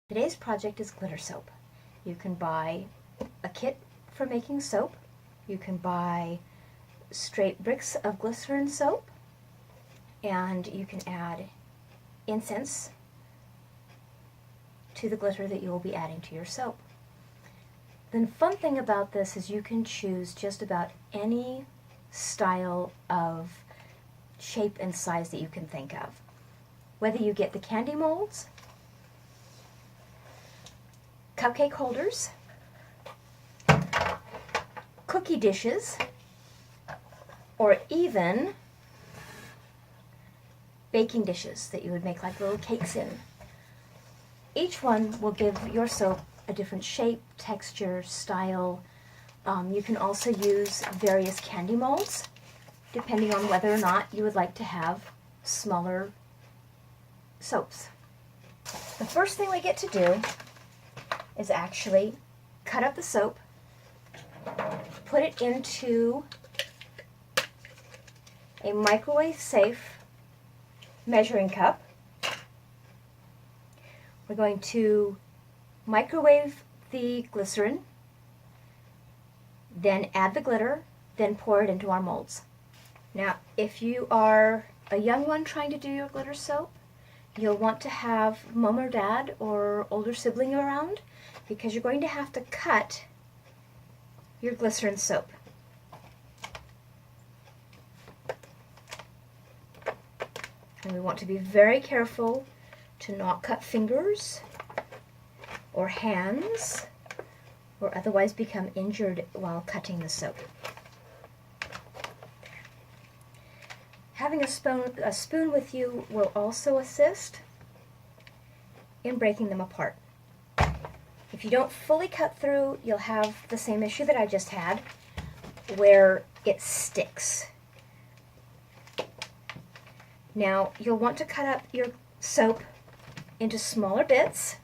Today's project is glitter soap. You can buy a kit for making soap. You can buy straight bricks of glycerin soap, and you can add incense to the glitter that you will be adding to your soap. The fun thing about this is you can choose just about any style of shape and size that you can think of. Whether you get the candy molds, cupcake holders, cookie dishes, or even baking dishes that you would make like little cakes in. Each one will give your soap a different shape, texture, style. You can also use various candy molds, depending on whether or not you would like to have smaller soaps. The first thing we get to do is actually cut up the soap, put it into a microwave-safe measuring cup. We're going to microwave the glycerin, then add the glitter, then pour it into our molds. Now, if you are a young one trying to do your glitter soap, you'll want to have mom or dad or older sibling around, because you're going to have to cut your glycerin soap. And we want to be very careful to not cut fingers or hands or otherwise become injured while cutting the soap. Having a spoon with you will also assist in breaking them apart. If you don't fully cut through, you'll have the same issue that I just had, where it sticks. Now, you'll want to cut up your soap into smaller bits,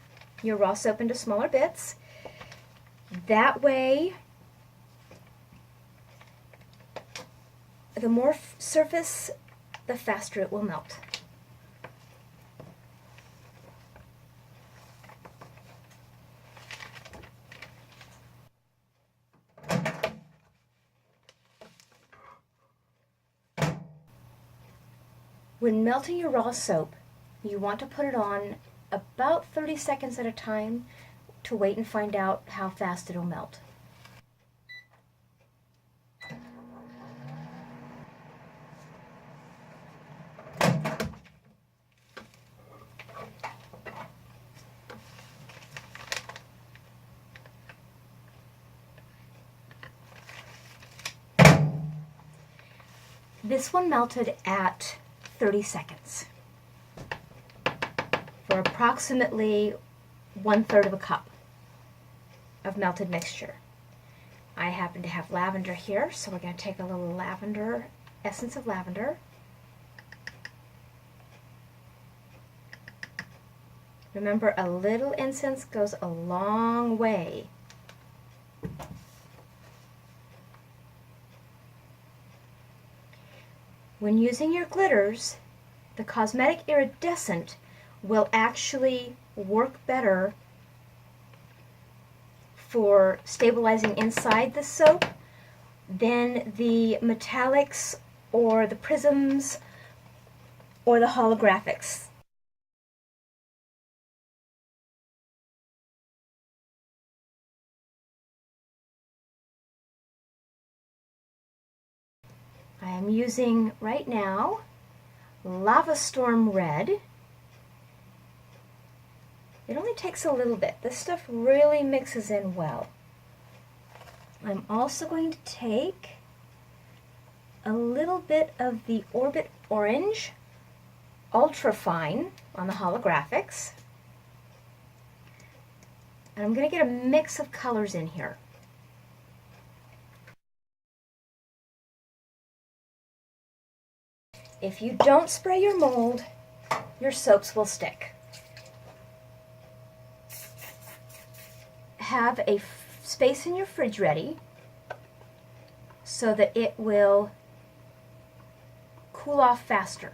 your raw soap into smaller bits. That way, the more surface, the faster it will melt. When melting your raw soap, you want to put it on about 30 seconds at a time to wait and find out how fast it'll melt. This one melted at 30 seconds for approximately 1/3 of a cup of melted mixture. I happen to have lavender here, so we're going to take a little lavender, essence of lavender. Remember, a little incense goes a long way. When using your glitters, the cosmetic iridescent will actually work better for stabilizing inside the soap than the metallics or the prisms or the holographics. I am using right now Lava Storm Red. It only takes a little bit. This stuff really mixes in well. I'm also going to take a little bit of the Orbit Orange, ultra fine on the holographics. And I'm going to get a mix of colors in here. If you don't spray your mold, your soaps will stick. Have a space in your fridge ready so that it will cool off faster.